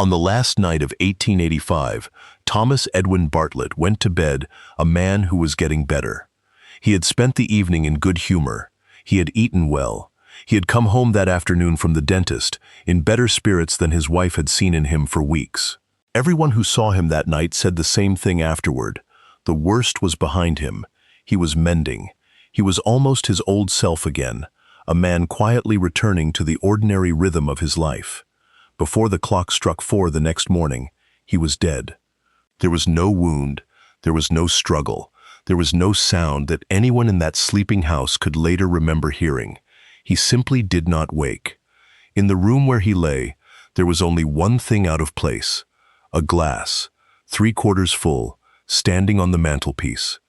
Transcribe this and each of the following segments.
On the last night of 1885, Thomas Edwin Bartlett went to bed a man who was getting better. He had spent the evening in good humor. He had eaten well. He had come home that afternoon from the dentist, in better spirits than his wife had seen in him for weeks. Everyone who saw him that night said the same thing afterward. The worst was behind him. He was mending. He was almost his old self again, a man quietly returning to the ordinary rhythm of his life. Before the clock struck 4 the next morning, he was dead. There was no wound, there was no struggle, there was no sound that anyone in that sleeping house could later remember hearing. He simply did not wake. In the room where he lay, there was only one thing out of place: a glass, 3/4 full, standing on the mantelpiece.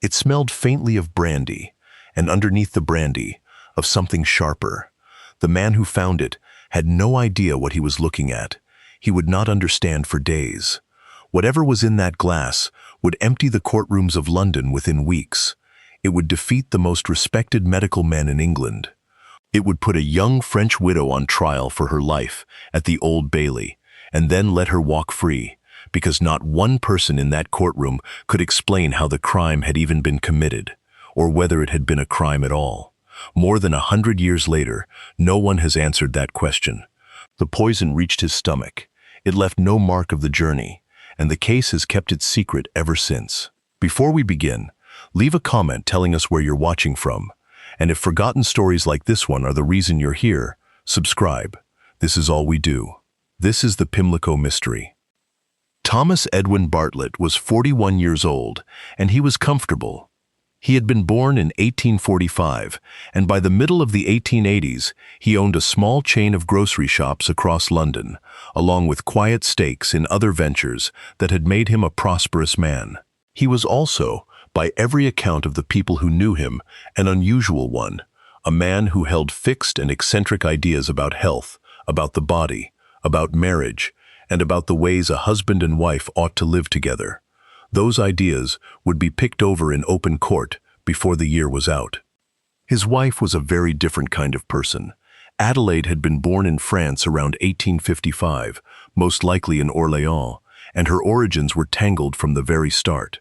It smelled faintly of brandy, and underneath the brandy, of something sharper. The man who found it had no idea what he was looking at. He would not understand for days. Whatever was in that glass would empty the courtrooms of London within weeks. It would defeat the most respected medical men in England. It would put a young French widow on trial for her life at the Old Bailey, and then let her walk free, because not one person in that courtroom could explain how the crime had even been committed, or whether it had been a crime at all. More than 100 years later, no one has answered that question. The poison reached his stomach. It left no mark of the journey, and the case has kept its secret ever since. Before we begin, leave a comment telling us where you're watching from. And if forgotten stories like this one are the reason you're here, subscribe. This is all we do. This is the Pimlico Mystery. Thomas Edwin Bartlett was 41 years old, and he was comfortable. He had been born in 1845, and by the middle of the 1880s, he owned a small chain of grocery shops across London, along with quiet stakes in other ventures that had made him a prosperous man. He was also, by every account of the people who knew him, an unusual one, a man who held fixed and eccentric ideas about health, about the body, about marriage, and about the ways a husband and wife ought to live together. Those ideas would be picked over in open court before the year was out. His wife was a very different kind of person. Adelaide had been born in France around 1855, most likely in Orléans, and her origins were tangled from the very start.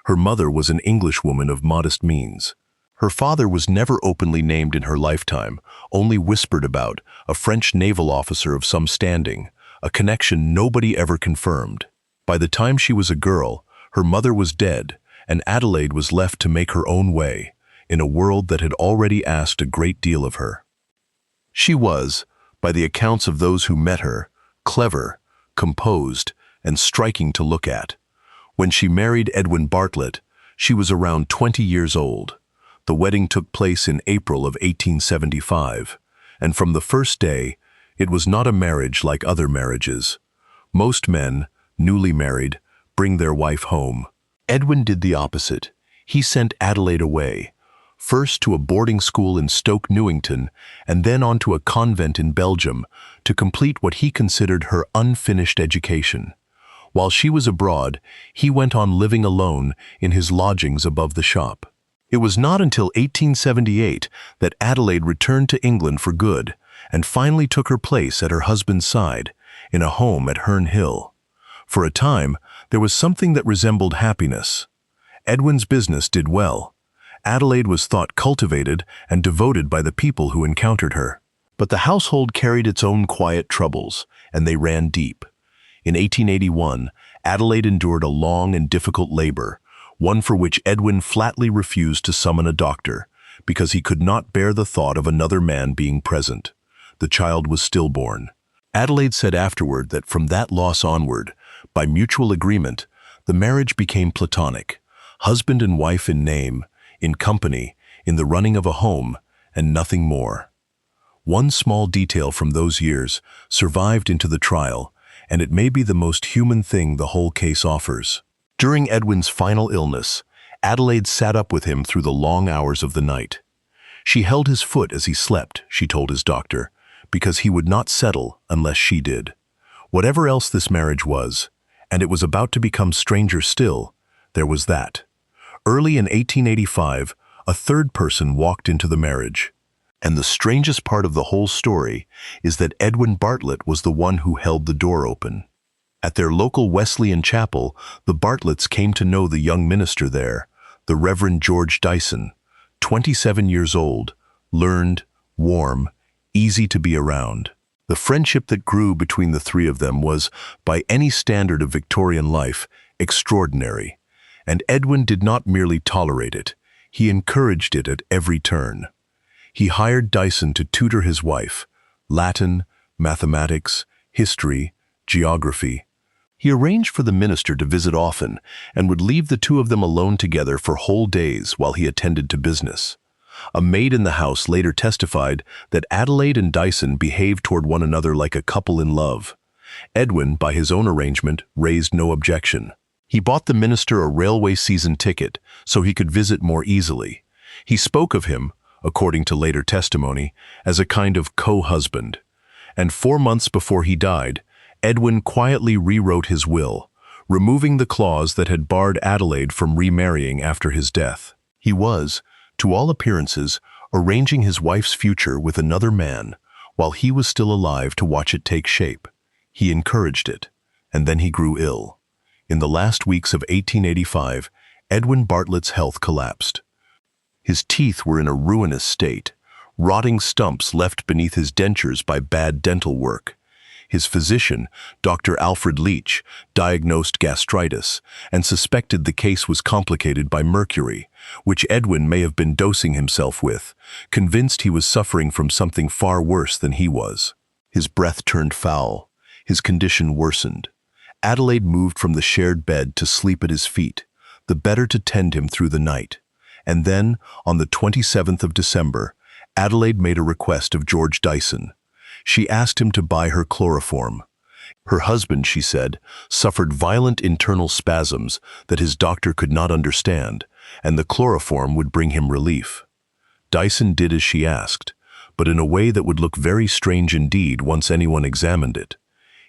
Her mother was an Englishwoman of modest means. Her father was never openly named in her lifetime, only whispered about, a French naval officer of some standing, a connection nobody ever confirmed. By the time she was a girl, her mother was dead, and Adelaide was left to make her own way, in a world that had already asked a great deal of her. She was, by the accounts of those who met her, clever, composed, and striking to look at. When she married Edwin Bartlett, she was around 20 years old. The wedding took place in April of 1875, and from the first day, it was not a marriage like other marriages. Most men, newly married, bring their wife home. Edwin did the opposite. He sent Adelaide away, first to a boarding school in Stoke Newington, and then on to a convent in Belgium to complete what he considered her unfinished education. While she was abroad, he went on living alone in his lodgings above the shop. It was not until 1878 that Adelaide returned to England for good and finally took her place at her husband's side in a home at Herne Hill. For a time, there was something that resembled happiness. Edwin's business did well. Adelaide was thought cultivated and devoted by the people who encountered her. But the household carried its own quiet troubles, and they ran deep. In 1881, Adelaide endured a long and difficult labor, one for which Edwin flatly refused to summon a doctor, because he could not bear the thought of another man being present. The child was stillborn. Adelaide said afterward that from that loss onward, by mutual agreement, the marriage became platonic, husband and wife in name, in company, in the running of a home, and nothing more. One small detail from those years survived into the trial, and it may be the most human thing the whole case offers. During Edwin's final illness, Adelaide sat up with him through the long hours of the night. She held his foot as he slept, she told his doctor, because he would not settle unless she did. Whatever else this marriage was, and it was about to become stranger still, there was that. Early in 1885, a third person walked into the marriage. And the strangest part of the whole story is that Edwin Bartlett was the one who held the door open. At their local Wesleyan chapel, the Bartletts came to know the young minister there, the Reverend George Dyson, 27 years old, learned, warm, easy to be around. The friendship that grew between the three of them was, by any standard of Victorian life, extraordinary. And Edwin did not merely tolerate it, he encouraged it at every turn. He hired Dyson to tutor his wife, Latin, mathematics, history, geography. He arranged for the minister to visit often and would leave the two of them alone together for whole days while he attended to business. A maid in the house later testified that Adelaide and Dyson behaved toward one another like a couple in love. Edwin, by his own arrangement, raised no objection. He bought the minister a railway season ticket so he could visit more easily. He spoke of him, according to later testimony, as a kind of co-husband. And 4 months before he died, Edwin quietly rewrote his will, removing the clause that had barred Adelaide from remarrying after his death. He was, to all appearances, arranging his wife's future with another man, while he was still alive to watch it take shape. He encouraged it, and then he grew ill. In the last weeks of 1885, Edwin Bartlett's health collapsed. His teeth were in a ruinous state, rotting stumps left beneath his dentures by bad dental work. His physician, Dr. Alfred Leach, diagnosed gastritis and suspected the case was complicated by mercury, which Edwin may have been dosing himself with, convinced he was suffering from something far worse than he was. His breath turned foul. His condition worsened. Adelaide moved from the shared bed to sleep at his feet, the better to tend him through the night. And then, on the 27th of December, Adelaide made a request of George Dyson. She asked him to buy her chloroform. Her husband, she said, suffered violent internal spasms that his doctor could not understand, and the chloroform would bring him relief. Dyson did as she asked, but in a way that would look very strange indeed once anyone examined it.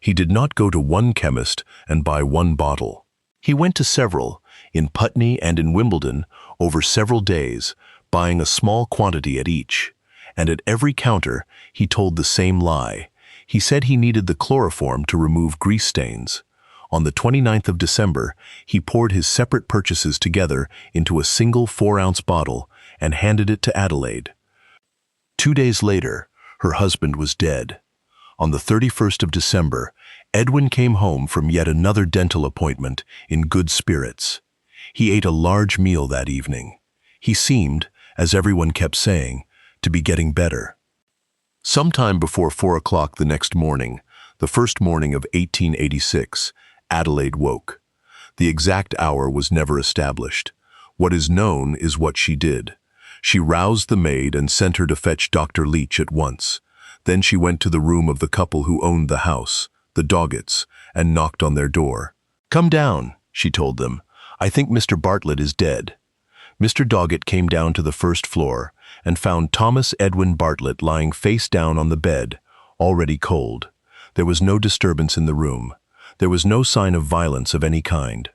He did not go to one chemist and buy one bottle. He went to several, in Putney and in Wimbledon, over several days, buying a small quantity at each. And at every counter, he told the same lie. He said he needed the chloroform to remove grease stains. On the 29th of December, he poured his separate purchases together into a single 4-ounce bottle and handed it to Adelaide. 2 days later, her husband was dead. On the 31st of December, Edwin came home from yet another dental appointment in good spirits. He ate a large meal that evening. He seemed, as everyone kept saying, to be getting better. Sometime before 4 o'clock the next morning, the first morning of 1886, Adelaide woke. The exact hour was never established. What is known is what she did. She roused the maid and sent her to fetch Dr. Leach at once. Then she went to the room of the couple who owned the house, the Doggetts, and knocked on their door. "Come down," she told them. "I think Mr. Bartlett is dead." Mr. Doggett came down to the first floor and found Thomas Edwin Bartlett lying face down on the bed, already cold. There was no disturbance in the room. There was no sign of violence of any kind.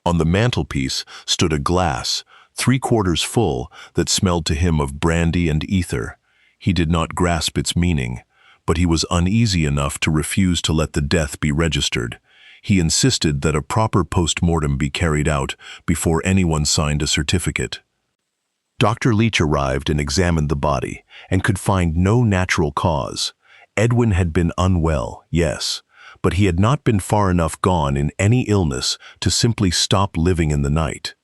On the mantelpiece stood a glass, 3/4 full, that smelled to him of brandy and ether. He did not grasp its meaning, but he was uneasy enough to refuse to let the death be registered. He insisted that a proper post-mortem be carried out before anyone signed a certificate. Dr. Leach arrived and examined the body and could find no natural cause. Edwin had been unwell, yes, but he had not been far enough gone in any illness to simply stop living in the night.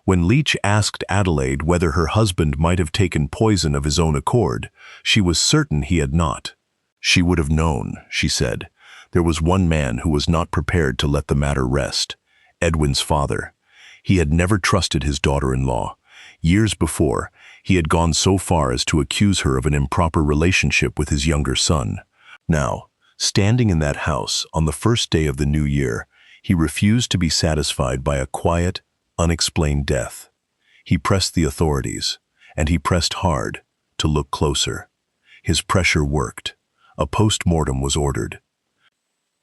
When Leach asked Adelaide whether her husband might have taken poison of his own accord, she was certain he had not. She would have known, she said. There was one man who was not prepared to let the matter rest, Edwin's father. He had never trusted his daughter-in-law. Years before, he had gone so far as to accuse her of an improper relationship with his younger son. Now, standing in that house on the first day of the new year, he refused to be satisfied by a quiet, unexplained death. He pressed the authorities, and he pressed hard, to look closer. His pressure worked. A post-mortem was ordered.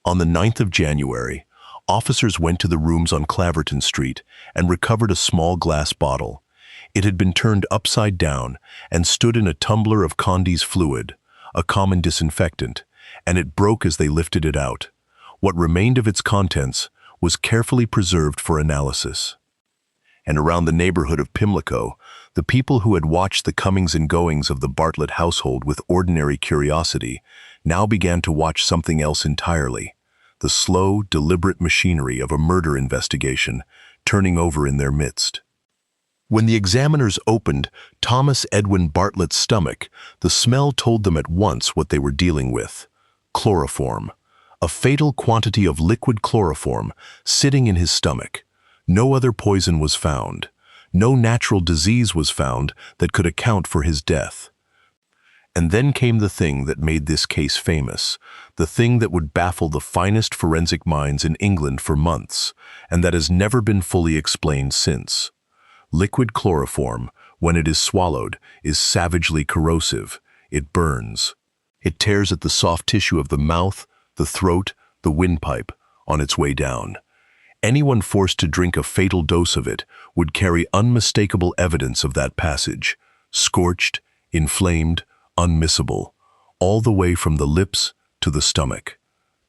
On the 9th of January, officers went to the rooms on Claverton Street and recovered a small glass bottle. It had been turned upside down and stood in a tumbler of Condy's fluid, a common disinfectant, and it broke as they lifted it out. What remained of its contents was carefully preserved for analysis. And around the neighborhood of Pimlico, the people who had watched the comings and goings of the Bartlett household with ordinary curiosity now began to watch something else entirely, the slow, deliberate machinery of a murder investigation turning over in their midst. When the examiners opened Thomas Edwin Bartlett's stomach, the smell told them at once what they were dealing with: chloroform, a fatal quantity of liquid chloroform sitting in his stomach. No other poison was found. No natural disease was found that could account for his death. And then came the thing that made this case famous, the thing that would baffle the finest forensic minds in England for months, and that has never been fully explained since. Liquid chloroform, when it is swallowed, is savagely corrosive. It burns. It tears at the soft tissue of the mouth, the throat, the windpipe, on its way down. Anyone forced to drink a fatal dose of it would carry unmistakable evidence of that passage, scorched, inflamed, unmissable, all the way from the lips to the stomach.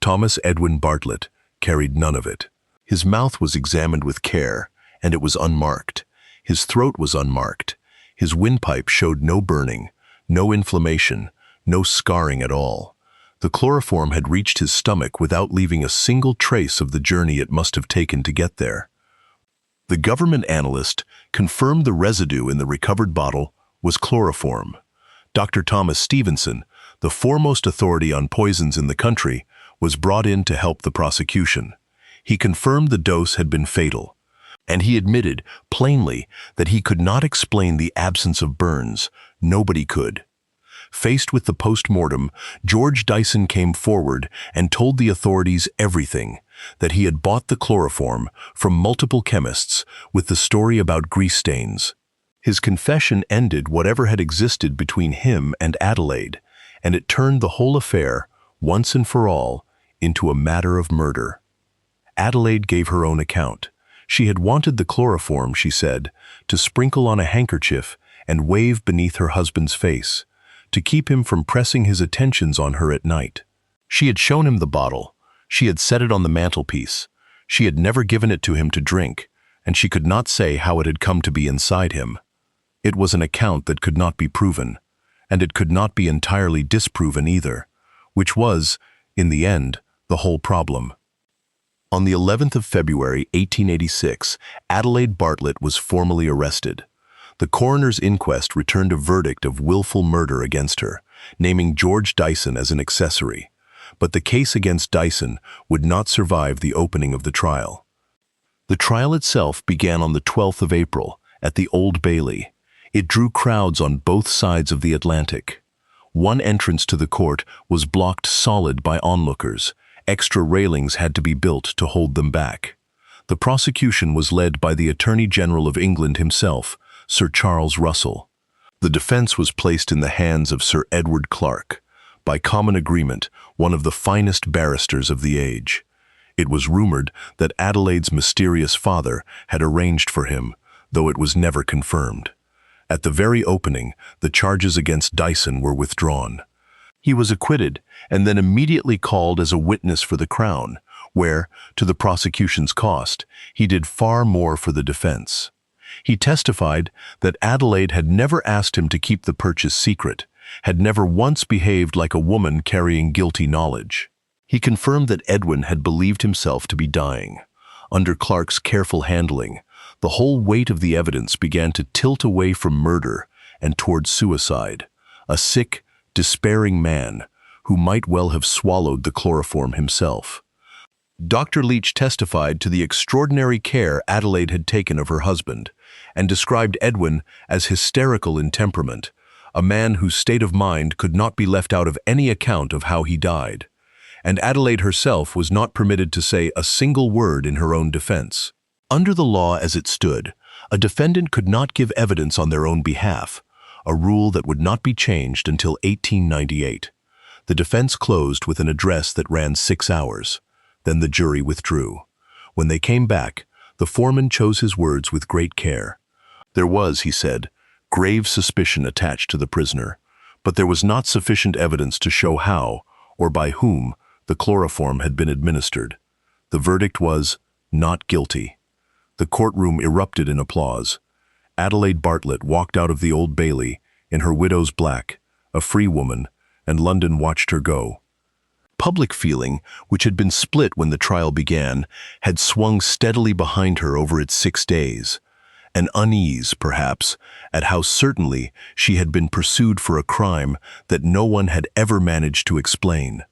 Thomas Edwin Bartlett carried none of it. His mouth was examined with care, and it was unmarked. His throat was unmarked. His windpipe showed no burning, no inflammation, no scarring at all. The chloroform had reached his stomach without leaving a single trace of the journey it must have taken to get there. The government analyst confirmed the residue in the recovered bottle was chloroform. Dr. Thomas Stevenson, the foremost authority on poisons in the country, was brought in to help the prosecution. He confirmed the dose had been fatal, and he admitted plainly that he could not explain the absence of burns. Nobody could. Faced with the post-mortem, George Dyson came forward and told the authorities everything, that he had bought the chloroform from multiple chemists with the story about grease stains. His confession ended whatever had existed between him and Adelaide, and it turned the whole affair, once and for all, into a matter of murder. Adelaide gave her own account. She had wanted the chloroform, she said, to sprinkle on a handkerchief and wave beneath her husband's face, to keep him from pressing his attentions on her at night. She had shown him the bottle. She had set it on the mantelpiece. She had never given it to him to drink, and she could not say how it had come to be inside him. It was an account that could not be proven, and it could not be entirely disproven either, which was, in the end, the whole problem. On the 11th of February, 1886, Adelaide Bartlett was formally arrested. The coroner's inquest returned a verdict of willful murder against her, naming George Dyson as an accessory. But the case against Dyson would not survive the opening of the trial. The trial itself began on the 12th of April at the Old Bailey. It drew crowds on both sides of the Atlantic. One entrance to the court was blocked solid by onlookers. Extra railings had to be built to hold them back. The prosecution was led by the Attorney General of England himself, Sir Charles Russell. The defense was placed in the hands of Sir Edward Clarke, by common agreement, one of the finest barristers of the age. It was rumored that Adelaide's mysterious father had arranged for him, though it was never confirmed. At the very opening, the charges against Dyson were withdrawn. He was acquitted and then immediately called as a witness for the Crown, where, to the prosecution's cost, he did far more for the defense. He testified that Adelaide had never asked him to keep the purchase secret, had never once behaved like a woman carrying guilty knowledge. He confirmed that Edwin had believed himself to be dying. Under Clarke's careful handling, the whole weight of the evidence began to tilt away from murder and toward suicide, a sick, despairing man who might well have swallowed the chloroform himself. Dr. Leach testified to the extraordinary care Adelaide had taken of her husband, and described Edwin as hysterical in temperament, a man whose state of mind could not be left out of any account of how he died. And Adelaide herself was not permitted to say a single word in her own defense. Under the law as it stood, a defendant could not give evidence on their own behalf, a rule that would not be changed until 1898. The defense closed with an address that ran 6 hours. Then the jury withdrew. When they came back, the foreman chose his words with great care. There was, he said, grave suspicion attached to the prisoner, but there was not sufficient evidence to show how, or by whom, the chloroform had been administered. The verdict was, not guilty. The courtroom erupted in applause. Adelaide Bartlett walked out of the Old Bailey, in her widow's black, a free woman, and London watched her go. Public feeling, which had been split when the trial began, had swung steadily behind her over its 6 days. An unease, perhaps, at how certainly she had been pursued for a crime that no one had ever managed to explain.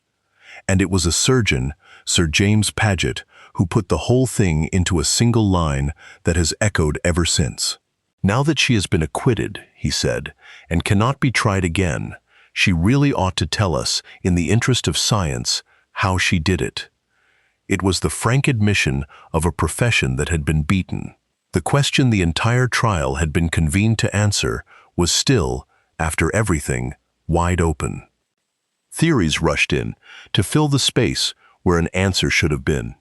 And it was a surgeon, Sir James Paget, who put the whole thing into a single line that has echoed ever since. Now that she has been acquitted, he said, and cannot be tried again, she really ought to tell us, in the interest of science, how she did it. It was the frank admission of a profession that had been beaten. The question the entire trial had been convened to answer was still, after everything, wide open. Theories rushed in to fill the space where an answer should have been.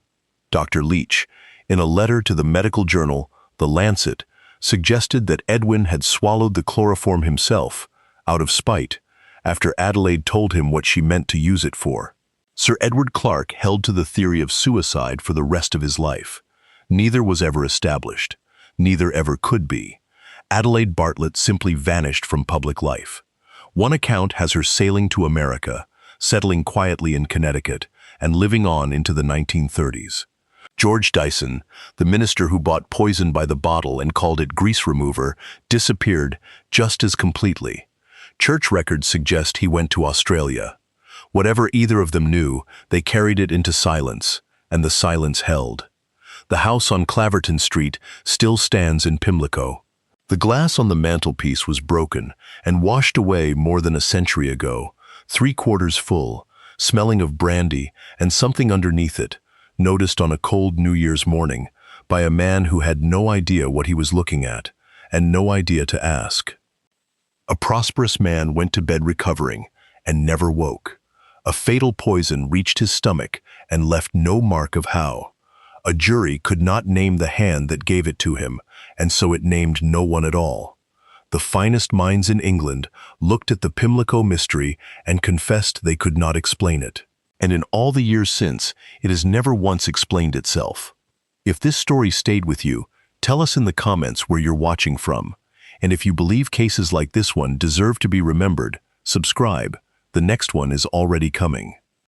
Dr. Leach, in a letter to the medical journal, The Lancet, suggested that Edwin had swallowed the chloroform himself, out of spite, after Adelaide told him what she meant to use it for. Sir Edward Clarke held to the theory of suicide for the rest of his life. Neither was ever established. Neither ever could be. Adelaide Bartlett simply vanished from public life. One account has her sailing to America, settling quietly in Connecticut, and living on into the 1930s. George Dyson, the minister who bought poison by the bottle and called it grease remover, disappeared just as completely. Church records suggest he went to Australia. Whatever either of them knew, they carried it into silence, and the silence held. The house on Claverton Street still stands in Pimlico. The glass on the mantelpiece was broken and washed away more than a century ago, 3/4 full, smelling of brandy and something underneath it, noticed on a cold New Year's morning by a man who had no idea what he was looking at and no idea to ask. A prosperous man went to bed recovering and never woke. A fatal poison reached his stomach and left no mark of how. A jury could not name the hand that gave it to him, and so it named no one at all. The finest minds in England looked at the Pimlico Mystery and confessed they could not explain it. And in all the years since, it has never once explained itself. If this story stayed with you, tell us in the comments where you're watching from. And if you believe cases like this one deserve to be remembered, subscribe. The next one is already coming.